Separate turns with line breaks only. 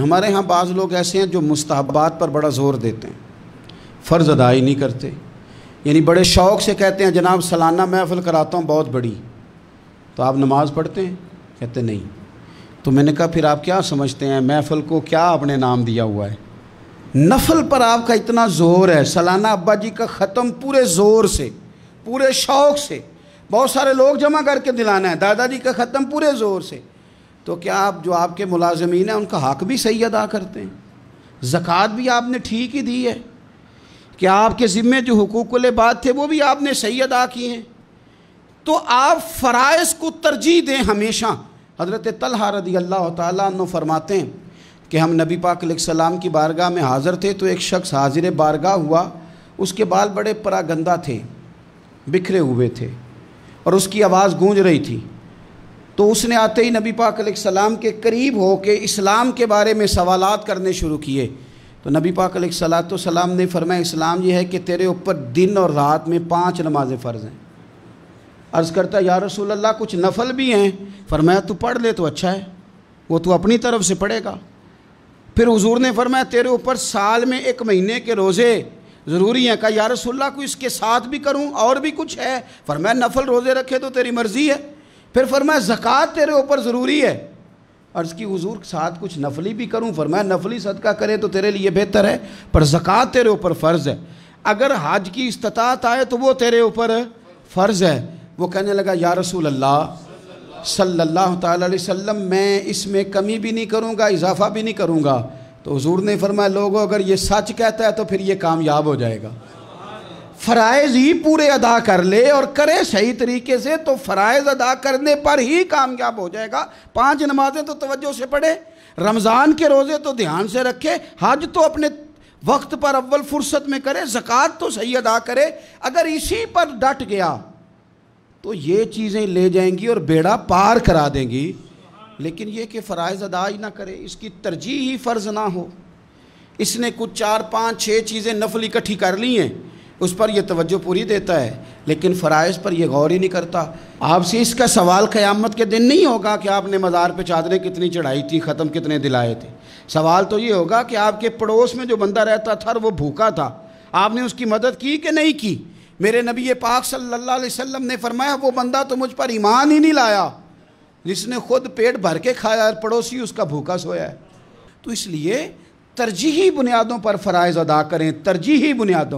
ہمارے ہاں بعض لوگ ایسے ہیں جو مستحبات پر بڑا زور دیتے ہیں، فرض ادا ہی نہیں کرتے، یعنی بڑے شوق سے کہتے ہیں جناب سالانہ محفل کراتا ہوں بہت بڑی، تو آپ نماز پڑھتے ہیں؟ کہتے نہیں۔ تو میں نے کہا پھر آپ کیا سمجھتے ہیں محفل کو، کیا آپ نے نام دیا ہوا ہے؟ نفل پر آپ کا اتنا زور ہے، سالانہ ابا جی کا ختم پورے زور سے، پورے شوق سے، بہت سارے لوگ جمع کر کے دلانا ہے، دادا جی کا ختم پورے زور سے، تو کیا آپ جو آپ کے ملازمین ہیں ان کا حق بھی صحیح ادا کرتے ہیں؟ زکوٰۃ بھی آپ نے ٹھیک ہی دی ہے؟ کیا آپ کے ذمے جو حقوق العباد تھے وہ بھی آپ نے صحیح ادا کیے ہیں؟ تو آپ فرائض کو ترجیح دیں ہمیشہ۔ حضرت طلحہ رضی اللہ تعالیٰ عنہ فرماتے ہیں کہ ہم نبی پاک علیہ السلام کی بارگاہ میں حاضر تھے تو ایک شخص حاضر بارگاہ ہوا، اس کے بال بڑے پراگندہ تھے، بکھرے ہوئے تھے، اور اس کی آواز گونج رہی تھی۔ تو اس نے آتے ہی نبی پاک علیہ السلام کے قریب ہو کے اسلام کے بارے میں سوالات کرنے شروع کیے۔ تو نبی پاک علیہ السلام نے فرمایا اسلام یہ ہے کہ تیرے اوپر دن اور رات میں 5 نمازیں فرض ہیں۔ عرض کرتا یا رسول اللہ کچھ نفل بھی ہیں؟ فرمایا تو پڑھ لے تو اچھا ہے، وہ تو اپنی طرف سے پڑھے گا۔ پھر حضور نے فرمایا تیرے اوپر سال میں 1 مہینے کے روزے ضروری ہیں۔ کہا یا رسول اللہ کوئی اس کے ساتھ بھی کروں اور بھی کچھ ہے؟ فرمایا نفل روزے رکھے تو تیری مرضی ہے۔ پھر فرمایا زکوٰۃ تیرے اوپر ضروری ہے۔ عرض کی حضور ساتھ کچھ نفلی بھی کروں؟ فرمایا نفلی صدقہ کرے تو تیرے لیے بہتر ہے، پر زکوٰۃ تیرے اوپر فرض ہے۔ اگر حج کی استطاعت آئے تو وہ تیرے اوپر فرض ہے۔ وہ کہنے لگا یا رسول اللہ صلی اللہ تعالیٰ علیہ وسلم میں اس میں کمی بھی نہیں کروں گا، اضافہ بھی نہیں کروں گا۔ تو حضور نے فرمایا لوگوں اگر یہ سچ کہتا ہے تو پھر یہ کامیاب ہو جائے گا۔ فرائض ہی پورے ادا کر لے اور کرے صحیح طریقے سے تو فرائض ادا کرنے پر ہی کامیاب ہو جائے گا۔ 5 نمازیں تو توجہ سے پڑھے، رمضان کے روزے تو دھیان سے رکھے، حج تو اپنے وقت پر اول فرصت میں کرے، زکوٰۃ تو صحیح ادا کرے۔ اگر اسی پر ڈٹ گیا تو یہ چیزیں لے جائیں گی اور بیڑا پار کرا دیں گی۔ لیکن یہ کہ فرائض ادا ہی نہ کرے، اس کی ترجیح ہی فرض نہ ہو، اس نے کچھ 4 5 6 چیزیں نفل اکٹھی کر لی ہیں، اس پر یہ توجہ پوری دیتا ہے لیکن فرائض پر یہ غور ہی نہیں کرتا۔ آپ سے اس کا سوال قیامت کے دن نہیں ہوگا کہ آپ نے مزار پہ چادریں کتنی چڑھائی تھی، ختم کتنے دلائے تھے۔ سوال تو یہ ہوگا کہ آپ کے پڑوس میں جو بندہ رہتا تھا وہ بھوکا تھا، آپ نے اس کی مدد کی کہ نہیں کی؟ میرے نبی پاک صلی اللہ علیہ وسلم نے فرمایا وہ بندہ تو مجھ پر ایمان ہی نہیں لایا جس نے خود پیٹ بھر کے کھایا اور پڑوسی اس کا بھوکا سویا ہے۔ تو اس لیے ترجیحی بنیادوں پر فرائض ادا کریں، ترجیحی بنیادوں